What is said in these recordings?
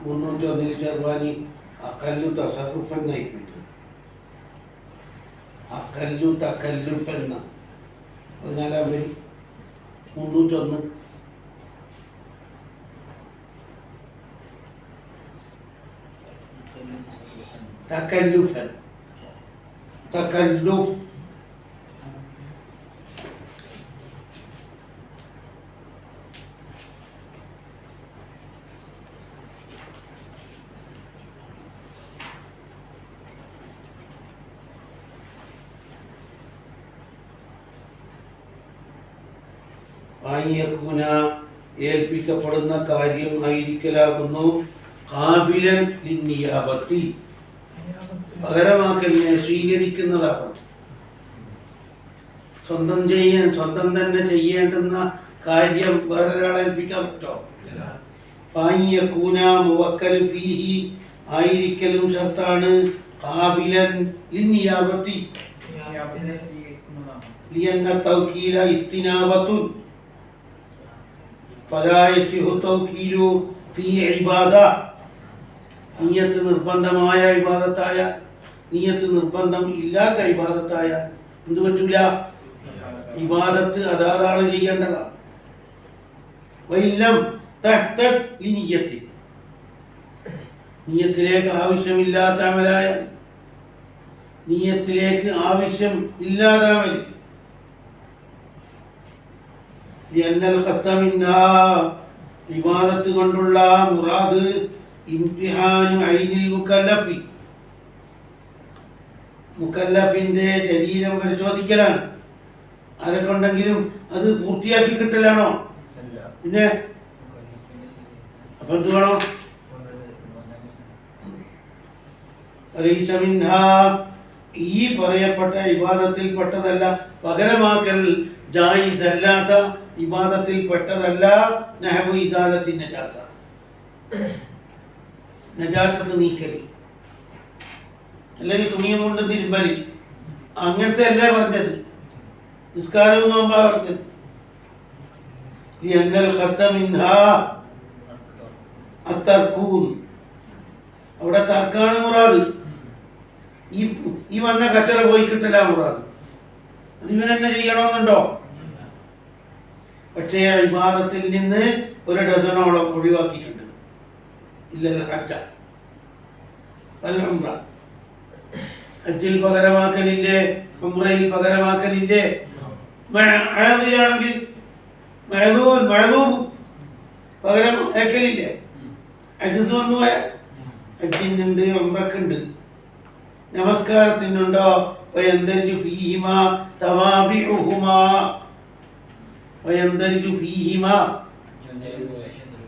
301 ചെറുവാനി അക്കല്ലു തസറുഫെന്നായിപ്പോയിട്ട് അക്കല്ലു തക്കല്ലുഫെന്ന 14 പേര് 301 തക്കല്ലുഫൻ തക്കല്ലുഫ് ആയിയക്കൂന ഏൽപ്പിക്കപ്പെടുന്ന കാര്യം ആയിരിക്കലാകുന്നു ഖാബിലൻ ലിന്നിയാബത്തി പകരമാക്കലിനെ സ്വീകരിക്കുന്നതാകും. സ്വന്തം തന്നെ ചെയ്യേണ്ടുന്ന കാര്യം വേറൊരാളെ ഏൽപ്പിക്കാൻ പറ്റോ? ആയിയക്കൂന മുവക്കൽ ഫീഹി ആയിരിക്കലും ഷർത്താണ് ഖാബിലൻ ലിന്നിയാബത്തി ലിയന്ന തൗക്കീല ഇസ്തിനാബത്തുൻ ഫലാ യസിഹു തൗക്കീലു ഫീ ഇബാദ നിയ്യത്ത് നിർബന്ധമായ ഇബാദത്തായ നിയ്യത്ത് നിർബന്ധം ഇല്ലാത്ത ഇബാദത്തായ എന്ത് പറ്റൂല? ഇബാദത്ത് അതാള് ചെയ്യേണ്ടതാണ്. വൈലം തഹ്തത് ലിനിയ്യത്തി നിയ്യത്തിലേക്ക് ആവശ്യമില്ലാത്ത അമലായ നിയ്യത്തിലേക്ക് ആവശ്യം ഇല്ലാത്ത അമൽ ഇബാദത്ത് കൊണ്ടുള്ള മുറാദ് ഇംതിഹാനു ഐനിൽ മുകല്ലഫി മുകല്ലഫിന്റെ ശരീരം പരിശോധിക്കലാണ്. ആരെക്കൊണ്ടെങ്കിലും അത് പൂർത്തിയാക്കി കിട്ടലാണോ? പിന്നെ അപ്പൊ എന്ത് വേണോ? ഈ പറയപ്പെട്ട ഇബാദത്തിൽ പെട്ടതല്ല. പകരമാക്കൽ ജായിസ് അല്ലാത്ത ഇബാദത്തിൽ പെട്ടതല്ല. നഹബു ഇസാലത്തി നജാസ നജാസത്ത് നീക്കലി അല്ലെങ്കിൽ തുണിയും കൊണ്ട് തിരുമ്പലി അങ്ങനത്തെ അല്ല പറഞ്ഞത്. നിസ്കാരവും നോമ്പാ പറഞ്ഞത്. അവിടെ തർക്കാണ് മുറാദ്. ഈ വന്ന കച്ചറ പോയി കിട്ടല മുറാദ്. അത് ഇവൻ തന്നെ ചെയ്യണമെന്നുണ്ടോ? പക്ഷേ ഇബാദത്തിൽ നിന്ന് ഒരു ഡസനോളം ഒഴിവാക്കിയിട്ടുണ്ട്. ഇല്ലല്ല ഹജ്ജ അൽ ഉംറ. ഹജ്ജിൽ പകരമാക്കലില്ലേ? ഉംറയിൽ പകരമാക്കലില്ലേ? ആണെങ്കിൽ പകരം ആക്കലില്ലേ? ഹജ്ജ് വന്നു പോയ ഹജ്ജിനുണ്ട്, ഉംറക്കുണ്ട്. നമസ്കാരത്തിനുണ്ടോ? വയന്തരിജു ഫീഹിമാ തവാബിഉഹുമാ വയന്തരിജു ഫീഹിമാ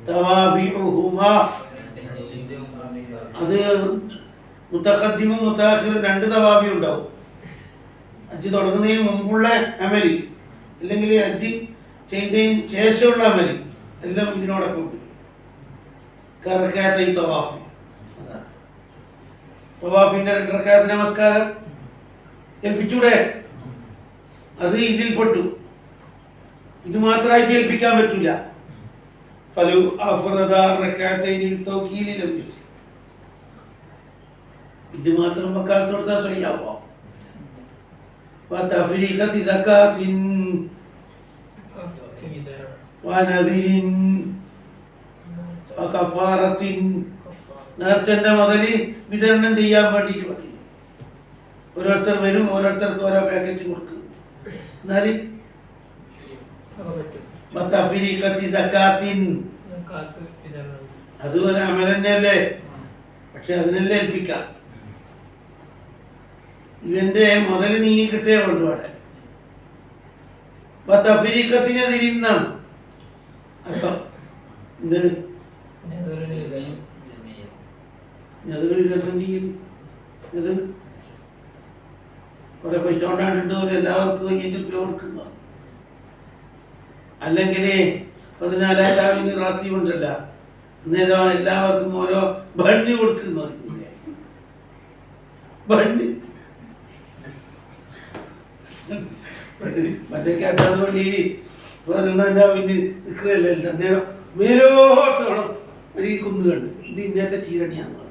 തവാബിഉഹുമാ. അത് മുത്തഖദ്ദിമും മുത്തഅഖിറും രണ്ട് തവാബി ഉണ്ടാവും. ഹജ്ജ് തുടങ്ങുന്നതിന് മുമ്പുള്ള അമലി അല്ലെങ്കിൽ ഹജ്ജ് ചെയ്തതിന് ശേഷമുള്ള അമലി എല്ലാം ഇതിനോടൊപ്പം ഉണ്ട്. കറക്കാത്ത ഈ തവാഫ്, അതാണ് തവാഫിന്റെ 2 റക്അത്ത് നമസ്കാരം ഏൽപ്പിച്ചൂടെ? അത് ഇതിൽപ്പെട്ടു. ഇത് മാത്രമായിട്ട് ഏൽപ്പിക്കാൻ പറ്റില്ല. ഇത് മാത്രം വക്കാലത്ത് കൊടുത്താൽ ശരിയാവോ? നേർച്ചന്റെ മുതല് വിതരണം ചെയ്യാൻ വേണ്ടിയിട്ട് മതി. ഓരോരുത്തർ വരും, ഓരോരുത്തർക്ക് ഓരോ പാക്കറ്റ് കൊടുക്കും. എന്നാല് അത് ഒരു അമൽ തന്നെയല്ലേ? പക്ഷെ അതിനല്ലേ ഏൽപ്പിക്കാം. ഇവന്റെ മുതൽ നീങ്ങി കിട്ടേ വേണ്ടു. അവിടെ തഫരീഖത്തിനെ തിരിയുന്നാണ് അർത്ഥം. എന്താണ് കുറെ പൈസ കൊണ്ടാണ്ട് എല്ലാവർക്കും കഴിഞ്ഞിട്ട് കൊടുക്കുന്നു. അല്ലെങ്കിൽ 14,000 റാത്തി കൊണ്ടല്ല, അന്നേരം എല്ലാവർക്കും ഓരോ ബണ്ണ് കൊടുക്കുന്നു. ബണ്ണ് മറ്റേക്കകത്ത് പള്ളിയിൽ പിന്നെ നിൽക്കുകയല്ല. അന്നേരം മേലോട്ടോണം ഒരു കുന്ന് കണ്ട് ഇത് ഇന്നത്തെ ചീരണിയാന്ന് പറഞ്ഞു.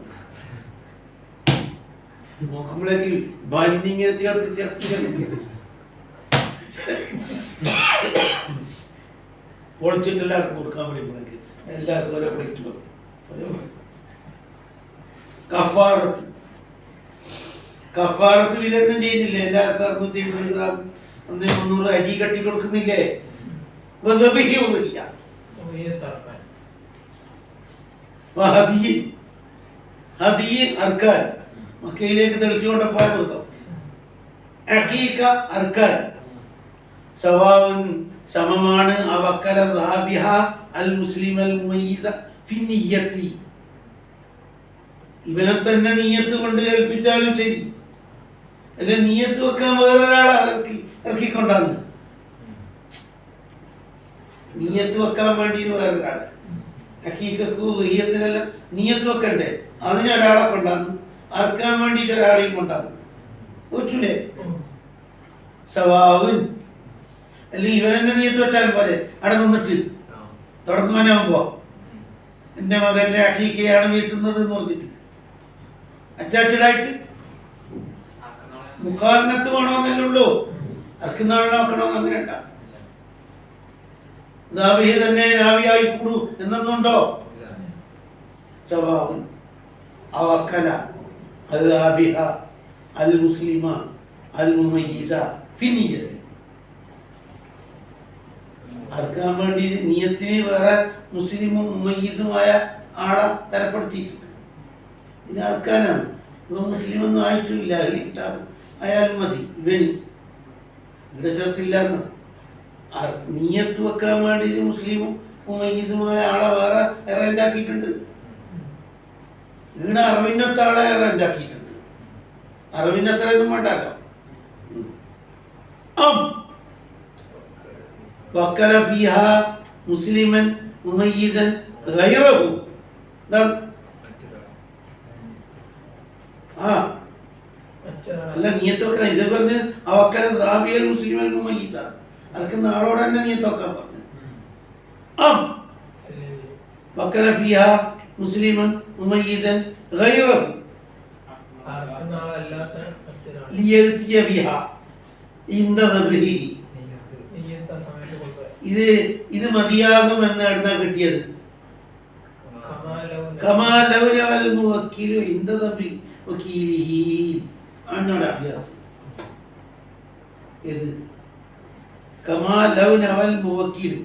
നോക്കുമ്പോഴേക്ക് ബന്നിങ്ങനെ ചേർത്ത് പൊളിച്ചിട്ട് എല്ലാവർക്കും കൊടുക്കാൻ വേണ്ടി എല്ലാവർക്കും ഓരോ പ്ലേറ്റ് കൊടുത്തു. കഫാറത്ത് വിതരണം ചെയ്യുന്നില്ലേ? എല്ലാവർക്കും 670 ഗ്രാം 300 അരി കട്ടി കൊടുക്കുന്നില്ലേ? ഒന്നുമില്ല. അർക്കാൻ മക്കയിലേക്ക് തെളിച്ചുകൊണ്ട് പോയ മൃഗം അഖീഖ അർക്കാൻ സവാവുൻ സമമാണ്. അവക്കല ദാബിഹ അൽ മുസ്ലിം അൽ മുമയ്യിസ ഫി നിയ്യത്തി. ഇവനെ തന്നെ നിയ്യത്ത് കൊണ്ട് ഏൽപ്പിച്ചാലും ശരി, അല്ലെ നിയ്യത്ത് വെക്കാൻ വേറൊരാളെ ഇറക്കിക്കൊണ്ടാന്ന്. നിയ്യത്ത് വെക്കാൻ വേണ്ടി വേറൊരാളെ അഖീഖക്ക് ഉളിയ്യത്തിനെല്ലാം നിയ്യത്ത് വെക്കണ്ടേ, അതിനൊരാളെ കൊണ്ടാന്ന്. അറക്കാൻ വേണ്ടിയിട്ട് ഒരാളെയും കൊണ്ടാന്ന് വെച്ചൂലേ? സവാവുൻ അല്ലെങ്കിൽ ഇവനെന്നെ നിയ്യത്ത് വെച്ചാലും പോലെ അവിടെ നിന്നിട്ട് തുടങ്ങാനാകുമ്പോ എൻ്റെ മകന്റെ അഖീഖയാണ് വീട്ടുന്നത് എന്ന് പറഞ്ഞിട്ട് അറ്റാച്ച്ഡായിട്ട് മുഖാരണത്ത് വേണമെന്നല്ലേ ഉള്ളൂ. അറക്കുന്ന ആളെ നോക്കണമെന്ന് അങ്ങനെ ഉണ്ടാവും. ദാവിഹ തന്നെ രാവിയായി കൂടു എന്നൊന്നുണ്ടോ? സവാവുൻ അവക്കല അദ്ദാബിഹ അൽ മുസ്ലിമ അൽ മുമയ്യിസ ഫി നിയ്യത്തി. അറക്കാൻ വേണ്ടി നിയത്തിന് വേറെ മുസ്ലിമും മുമയ്യിസുമായ ആളെ തരപ്പെടുത്തിയിട്ടുണ്ട്. ഇത് അറക്കാനാണ്. ഇവ മുസ്ലിമൊന്നും ആയിട്ടില്ല, അഹ്ലി കിതാബ് ആയാലും മതി. ഇവന് ഇവിടെ ചേർത്തില്ലാന്ന്. നിയത്ത് വെക്കാൻ വേണ്ടി മുസ്ലിമും മുമയ്യിസുമായ ആളെ വേറെ അറേഞ്ച് ആക്കിയിട്ടുണ്ട്. ഇവിടെ അറിവിനത്തെ ആളെ അറേഞ്ച് ആക്കിയിട്ടുണ്ട്. അറിവിനത്രയൊന്നും വേണ്ടല്ലോ. വക്കല ഫീഹ മുസ്ലിമൻ മുമയ്യിസൻ ഗൈറഹു. അല്ല നിയത്തൊക്കെ ഇത് പറഞ്ഞ് അവക്കല ദാബിയൽ മുസ്ലിമൻ മുമയ്യിസ. അതൊക്കെ നാളോടെ തന്നെ നിയത്തൊക്കാൻ പറഞ്ഞു. വക്കല ഫീഹ മുസ്ലിമൻ മുമയ്യിസൻ ഗൈറഹു ലിയതിയ ബിഹ ഇന്ദ ദബ്രിഹി. ഇത് മതിയാകും എന്നാണ് കിട്ടിയത്. കമാലൗനവൽ മുവക്കിലു ഇന്ദ ദബ്രി വകീലിഹി അന്നോട് അഭ്യാസം. ഇത് കമാലൗനവൽ മുവക്കിലു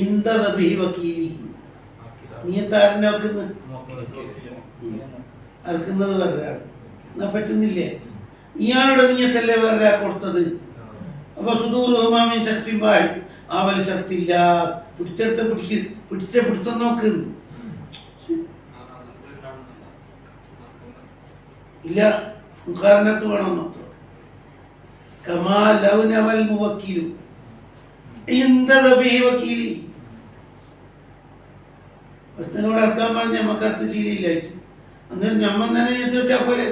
ഇന്ദ ദബ്രി വകീലിഹി. നീയത്താരനെ അറക്കുന്നത് വേറൊരാൾ എന്നാ പറ്റുന്നില്ലേ? ഇയാളുടെ നീയത്തല്ലേ വേറൊരാൾ കൊടുത്തത്. അപ്പൊ സുദൂർ ഹുമാമിൻ ശക്സിമ്പായി അവൽ ശക്തില്ല. പിടിച്ചെടുത്ത പിടുത്തം നോക്ക് ഇല്ല. മുഖാരണത്ത് വേണം നോക്കാം. കമാലൗനവൽ മുവക്കിലു ഇന്ദ ദബ്രി വകീലി. ഒരുത്തനോട് അറക്കാൻ പറഞ്ഞ നമുക്ക് അടുത്ത് ശീലയില്ലായിട്ട് അന്നേരം ഞമ്മ തന്നെ നീയത്ത് വെച്ചാൽ പോലെ.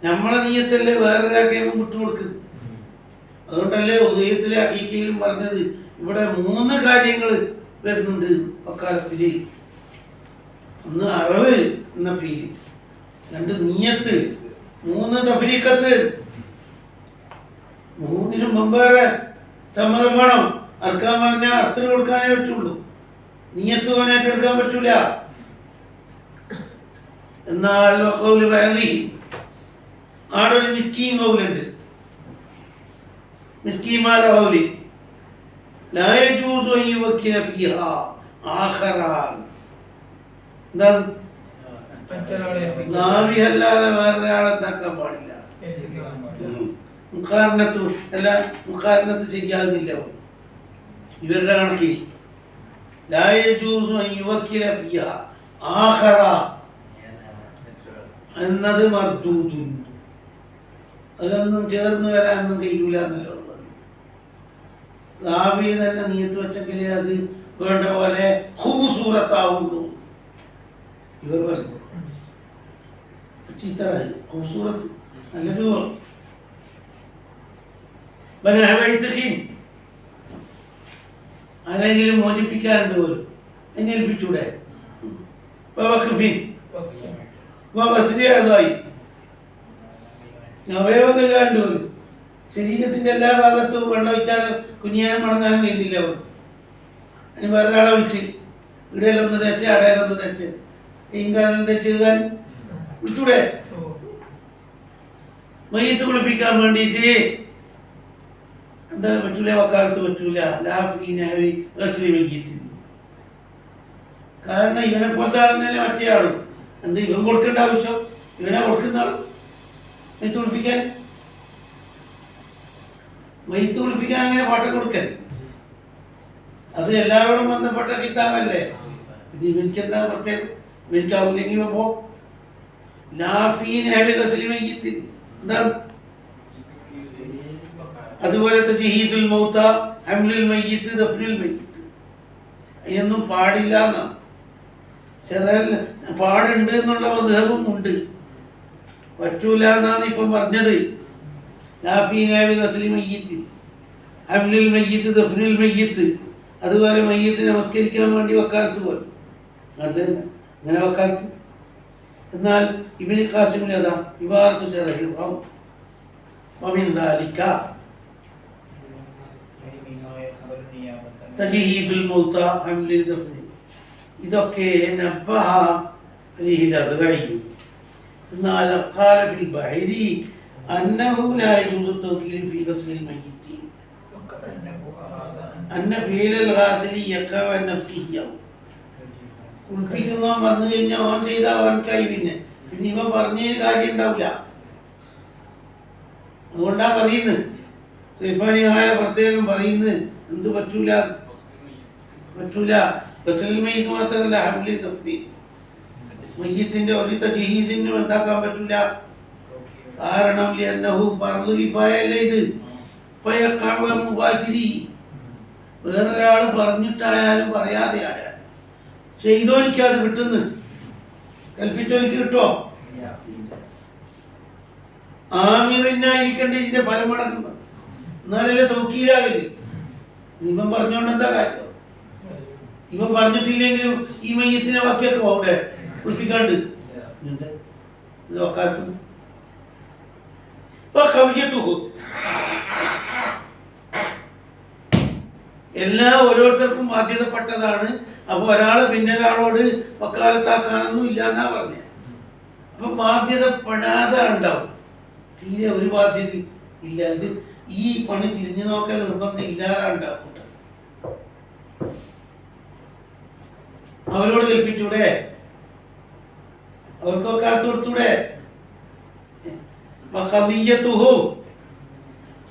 നമ്മളെ നീയത്തല്ലേ വേറൊരാൾക്കേ വിട്ടുകൊടുക്കുന്നത്. അതുകൊണ്ടല്ലേ ഉദയത്തിലെ അഖീഖയിലും പറഞ്ഞത് ഇവിടെ 3 കാര്യങ്ങൾ വരുന്നുണ്ട് അക്കാലത്തില്. ഒന്ന് അറിവ് എന്ന ഫീല്, 2 നീയത്ത്, 3 തഫ്രീഖത്ത്. 3നും മുമ്പേറെ സമ്മതം വേണം. അറക്കാൻ പറഞ്ഞാൽ അർത്ഥം കൊടുക്കാനേ പറ്റുള്ളൂ, നീയത്ത് പോകാനായിട്ട് എടുക്കാൻ പറ്റൂല. എന്നാൽ ആടൊരു മിസ്കീൻ കൗലുണ്ട്. മിസ്കീന്മാരെ കൗല് ലാ യജൂസു അൻ യുവക്കില ഫീഹാ ആഖറാൻ. എന്താണ്? നാവിയല്ലാതെ വേറൊരാളെ താക്കാൻ പാടില്ല. മുഖാരണത്ത് അല്ല, മുഖാരണത്ത് ശരിയാകുന്നില്ല ഇവരുടെ കണക്കിന്. ലാ യജൂസു അൻ യുവക്കില ഫീഹാ ആഖറ എന്നത് മർദൂദുൻ. അതൊന്നും ചേർന്ന് വരാനൊന്നും കഴിയൂല എന്നല്ലോ പറഞ്ഞു. ദാബി തന്നെ നീയത്ത് വെച്ചെങ്കിലേ അത് വേണ്ട പോലെ ഖൂബൂസൂറത്താവുള്ളൂ. ഇവർ പറഞ്ഞു ചീത്തറായി. ഖൂബൂസൂറത്ത് നല്ല രൂപം. ആരെങ്കിലും മോചിപ്പിക്കാറുണ്ട് പോലും, അതിനെ ഏൽപ്പിച്ചൂടെ? വഖഫിൻ വഗസ്ലി അഅ്ളാഇ അവയവം കൈകാണ്ട് പോലും ശരീരത്തിൻ്റെ എല്ലാ ഭാഗത്തും വെള്ളം ഒഴിച്ചാലും കുനിയാനും മടങ്ങാനും കഴിയുന്നില്ല. അവർ അതിന് വേറൊരാളെ വിളിച്ച് ഇവിടെയെല്ലാം തേച്ച് അടയിലൊന്ന് തേച്ച് ഈങ്കാലം തേച്ച് കഴുകാൻ വിളിച്ചൂടെ? മയ്യത്ത് കുളിപ്പിക്കാൻ വേണ്ടിയിട്ട് എന്താ പറ്റൂല, വക്കാലത്ത് പറ്റൂല. ലാഫീനാവി ഗസ്ലി മയ്യിത്ത്. കാരണം ഇവനെ പോലത്തെ ആളെന്നല്ലേ മറ്റേ ആളും. എന്ത് ഇവൻ കൊടുക്കേണ്ട ആവശ്യം? ഇവനെ കൊടുക്കുന്ന ആൾ മയ്യത്ത് കുളിപ്പിക്കാൻ. മയ്യത്ത് കുളിപ്പിക്കാൻ അങ്ങനെ പാട്ടം കൊടുക്കാൻ അത് എല്ലാവരോടും ബന്ധപ്പെട്ട കിതാബല്ലേ. പിന്നെ ഇവനിക്കെന്താ പ്രത്യേകം? ഇവനിക്കാവില്ലെങ്കിൽ പോ ലാഫീനാവി ഗസ്ലി മയ്യിത്ത് എന്താണ്? അതുപോലെ തജ്ഹീസുൽ മൗത, ഹംലുൽ മയ്യിത്ത്, ദഫ്നുൽ മയ്യിത്ത് അതിനൊന്നും പാടില്ല എന്നാണ്. ചില പാടുണ്ട് എന്നുള്ള മദ്ഹബും ഉണ്ട്, പറ്റൂല എന്നാണ് ഇപ്പം പറഞ്ഞത്. ലാഫീനാവി ഗസ്ലി മയ്യിത്ത്, ഹംലുൽ മയ്യിത്ത്, ദഫ്നുൽ മയ്യിത്ത്. അതുപോലെ മയ്യിത്ത് നമസ്കരിക്കാൻ വേണ്ടി വക്കാലത്ത് പോലെ അത് തന്നെ അങ്ങനെ വക്കാലത്ത്. എന്നാൽ ഇബ്നു ഖാസിമിൽ അതാ ഇബാറത്തു ശറഹി വമിൻ ദാലിക തജ്ഹീസുൽ മൗത ഹംലി ദഫ്നി. ഇതൊക്കെ നബ്ബഹ അലൈഹിൽ അദ്റഈ. എന്നാൽ ഖാല ഫിൽ ബഹരി അന്നഹു ലാ യജൂസു തൗക്കീൽ ഫീ ഗസ്ലിൽ മയ്യിത്ത് അന്ന ഫീലൽ ഗാസിലി യഖവ നഫ്സിഹിയ. കുളിപ്പിക്കുന്നവൻ വന്നു കഴിഞ്ഞാൽ അവൻ ചെയ്ത അവൻക്കായി പിന്നെ ഇവൻ പറഞ്ഞതിന് കാര്യം ഉണ്ടാവില്ല. അതുകൊണ്ടാ പറയുന്നത്, റിഫാനിയായ പ്രത്യേകം പറയുന്നത് എന്ത് പറ്റൂല, പറ്റൂല. ഗസ്ലുൽ മയ്യിത്ത് മാത്രമല്ല ഹംലി ദഫ്നി മയ്യിത്തിന്റെ ഒരു തജ്ഹീസിനും എന്താക്കാൻ പറ്റൂല. കാരണം ലിഅന്നഹു ഫർളു കിഫായല്ല ഇത്. ഫയഖഅ മുബാശിരി. വേറൊരാൾ പറഞ്ഞിട്ടായാലും പറയാതെ ആയാലും ചെയ്തോനിക്ക് അത് കിട്ടുന്നു, കൽപ്പിച്ചോനിക്ക് കിട്ടോ? ആമിറിനായിരിക്കണ്ടേ ഇതിന്റെ ഫലം നടക്കുന്നത്. എന്നാലല്ലേ തൗക്കീലാകല്. ഇവൻ പറഞ്ഞോണ്ട് എന്താ കാര്യം? ഇവൻ പറഞ്ഞിട്ടില്ലെങ്കിലും ഈ മയ്യത്തിനെ ബാക്കിയൊക്കെ അവിടെ കുളിപ്പിക്കാണ്ട് നോക്കാത്തത്. എല്ലാം ഓരോരുത്തർക്കും ബാധ്യതപ്പെട്ടതാണ്. അപ്പൊ ഒരാള് പിന്നെ ഒരാളോട് വക്കാലത്താക്കാനൊന്നും ഇല്ല എന്നാ പറഞ്ഞത്. അപ്പൊ ബാധ്യതപ്പെടാതെ ഉണ്ടാവും, തീരെ ഒരു ബാധ്യത ഇല്ല. ഇത് ഈ പണി തിരിഞ്ഞു നോക്കൽ നിർബന്ധം ഇല്ലാതെ ഉണ്ടാവും. അവരോട് കൽപ്പിച്ചൂടെ? അവർക്കൊക്കെ കാത്തു കൊടുത്തൂടെ?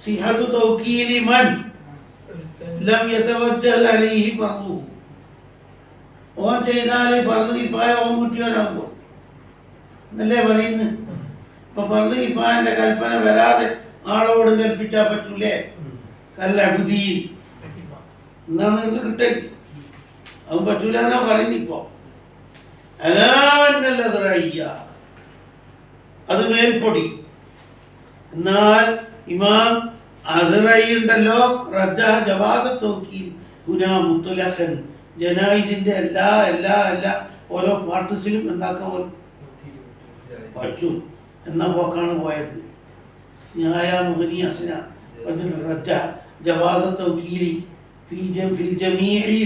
സിഹത്തു തൗക്കീലി മൻ ലം യതവജ്ജഹ അലൈഹി ഫർളു. ഓൻ ചെയ്താൽ ഫർള് കിഫായ ഓൻ കുറ്റിയോനാകുമ്പോ എന്നല്ലേ പറയുന്നത്. ഇപ്പൊ ഫർള് കിഫായന്റെ കൽപ്പന വരാതെ ആളോട് കൽപ്പിച്ചാൽ പറ്റൂലേ? കല്ല ബുദ്ധി എന്നാ നിങ്ങൾക്ക് കിട്ടേ അവൻ പറ്റൂല എന്നാ പറയുന്നിപ്പോ. അലാന്നല്ലതറയ്യ അത് മേൽപ്പൊടി. എന്നാൽ ഇമാം അദ്റഈ ഉണ്ടല്ലോ റജ്ജഹ ജവാസ തൗക്കീൽ ഹുനാ മുത്ലഖൻ. ജനായിസിന്റെ എല്ലാ എല്ലാ എല്ലാ ഓരോ പാർട്ടിസിലും എന്താക്കാൻ പറ്റും എന്ന പോക്കാണ് പോയത്. ന്യായ മുഹനി അസ്ന റജ്ജഹ ജവാസ തൗക്കീലി ഫിൽ ജമീഇ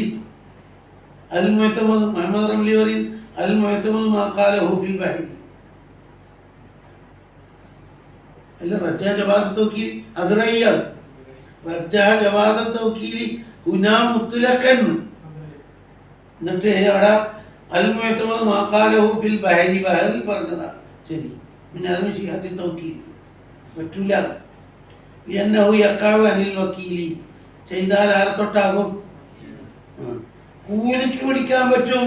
അൽ മുഅ്തമദ്. മുഹമ്മദ് റംലി പറയും അൽ മുഅ്തമദ് മാ ഖാലഹു ഫിൽ ബഹരി. അല്ല റജ്ജഹ ജവാസ തൗക്കീൽ അദ്റഈ റജ്ജഹ ജവാസ തൗക്കീൽ ഹുനാ മുത്ലഖൻ. എന്നിട്ട് അവിടെ അൽ മുഅ്തമദ് മാ ഖാലഹു ഫിൽ ബഹരി ബഹറിൽ പറഞ്ഞതാണ് ശരി. പിന്നെ അത് സിഹത്തി തൗക്കീൽ പറ്റൂല. എന്നഹു യഖഅു അനിൽ വക്കീലി. ചെയ്താൽ ആരെ തൊട്ടാകും? കൂലിക്ക് പിടിക്കാൻ പറ്റും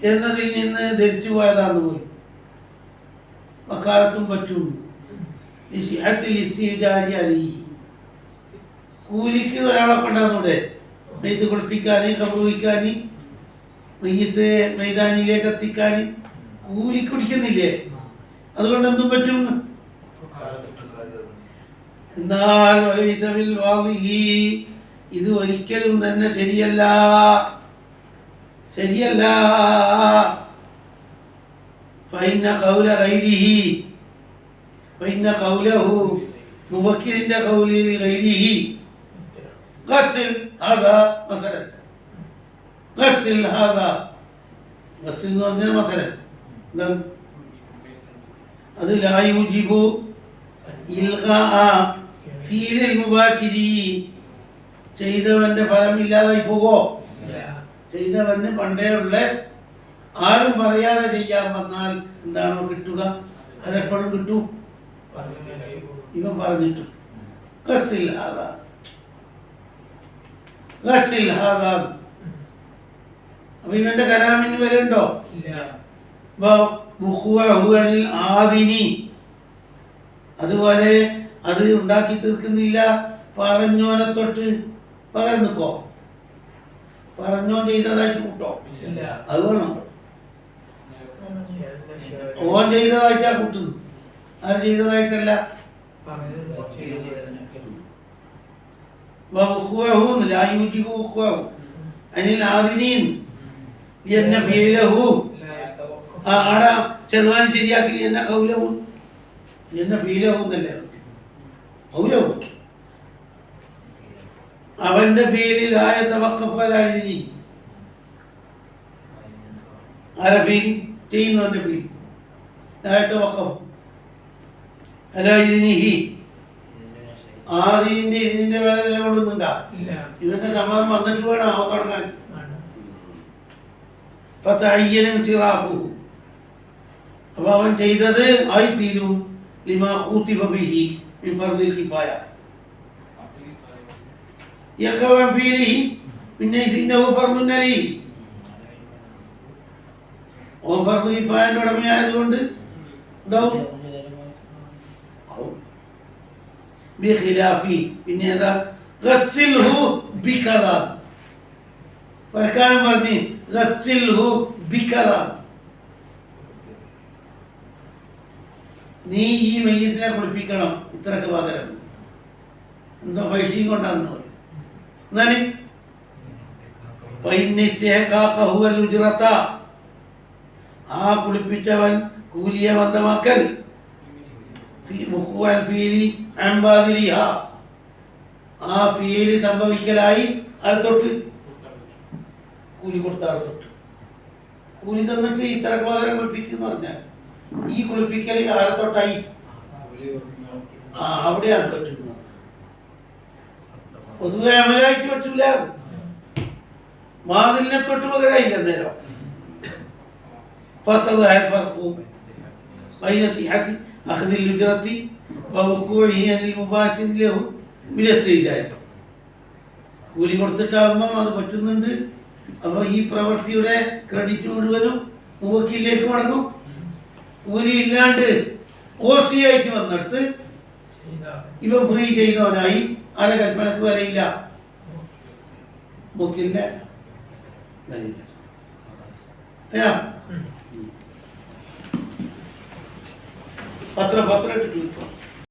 എന്നതിൽ നിന്ന് ധരിച്ചു പോയതാണ് പോലും. വക്കാലത്തും പറ്റും. കൂലിക്ക് ഒരാളെ കൊണ്ടാന്നൂടെ നെയ്ത്ത് കുളിപ്പിക്കാൻ, കബറുവിക്കാൻ, നെയ്യത്ത് മൈതാനിയിലേക്ക് എത്തിക്കാൻ കൂലിക്ക് പിടിക്കുന്നില്ലേ? അതുകൊണ്ട് എന്തും പറ്റും. എന്നാൽ ഇത് ഒരിക്കലും തന്നെ ശരിയല്ല, ശരിയല്ല. فإن قوله മുവക്കിലിന്റെ ഖൗലിൽ ഗൈരിഹി ഗസ്ൽ ഹാദാ മസലൻ ഗസ്ൽ ഹാദാ ഗസ്ൽ എന്ന് പറഞ്ഞാൽ മസലൻ എന്താണ് അത് ലാ യുജിബു ഇൽഗാഅ ഫീലിൽ മുബാശിരി ചെയ്തവന്റെ ഫലം ഇല്ലാതായി പോകോ ചെയ്തവന് പണ്ടേ ഉള്ള ആരും പറയാതെ ചെയ്യാൻ വന്നാൽ എന്താണോ കിട്ടുക അതെപ്പോഴും കിട്ടും ഇവൻ പറഞ്ഞിട്ടു ഗസ്ൽ ഹാദാ ഗസ്ൽ ഹാദാ അപ്പൊ ഇവന്റെ കലാമിന് വില ഉണ്ടോ ആദിനി അതുപോലെ അത് ഉണ്ടാക്കി തീർക്കുന്നില്ല പറഞ്ഞോനെ തൊട്ട് പകരം നിൽക്കോ പറഞ്ഞോ ചെയ്തതായിട്ട് കൂട്ടോ അത് വേണം ഓൻ ചെയ്തതായിട്ടാ കൂട്ടുന്നു അത് ചെയ്തതായിട്ടല്ല ചെറുവാൻ ശരിയാക്കി എന്നെ കൗലവും എന്നെ ഫീലവും എന്നല്ലേ കൗലവും അവന്റെ ഫീലിൽ ആയത്തവക്കഫലായി ആരെ ഫീൽ ചെയ്യുന്നവന്റെ ഫീൽ ആയത്തവക്കഫ് അലായിഹി ആദിന്റെ ഇതിന്റെ വേല നിലകൊള്ളുന്നുണ്ടാ ഇവന്റെ സമ്മതം വന്നിട്ട് വേണം അവൻ തുടങ്ങാൻ അപ്പൊ അവൻ ചെയ്തത് ആയിത്തീരും ലിമാ ഖൂതിബ ബിഹി മിൻ ഫർദിൽ കിഫായ യഖവൻ ഫീലിഹി പിന്നെ ഇന്നഹു ഫർദുൻ അലി ഓ ഫർദ് കിഫായന്റെ ഉടമയായതുകൊണ്ട് എന്താവും ബിഖിലാഫി പിന്നെ ഏതാ ഗസ്സിൽഹു ബികദ വർക്കാനം പറഞ്ഞു ഗസ്സിൽഹു ബികദ നീ ഈ മയ്യത്തിനെ കുളിപ്പിക്കണം ഇത്രക്ക് പകരം എന്തോ പൈസയും കൊണ്ടാന്ന് പറയും എന്നാല് ആ കുളിപ്പിച്ചവൻ കൂലിയെ ബന്ധമാക്കൽ ആ ഫീല് സംഭവിക്കലായി അത് തൊട്ട് കൂലി കൊടുത്ത ആൾ തൊട്ട് കൂലി തന്നിട്ട് ഇത്ര പകരം കുളിപ്പിക്കുന്ന പറഞ്ഞാൽ ഈ കുളിപ്പിക്കൽ ആരെ തൊട്ടായി അവിടെയാണ് പറ്റുന്നത് പൊതുവെ അമലാക്കി പറ്റൂല മാതിലിനെ തൊട്ട് പകരമായില്ല അന്നേരം കൂലി കൊടുത്തിട്ടാകുമ്പം അത് പറ്റുന്നുണ്ട്. അപ്പൊ ഈ പ്രവൃത്തിയുടെ ക്രെഡിറ്റ് മുഴുവനും മുവക്കിലേക്ക് മടങ്ങും. കൂലി ഇല്ലാണ്ട് ഓസി ആയിട്ട് വന്നെടുത്ത് ഇവൻ ഫ്രീ ചെയ്തവനായി ആരെ കൽപ്പനക്ക് വരയില്ല. മുക്കിന്റെ പത്ര ഇട്ടിട്ട്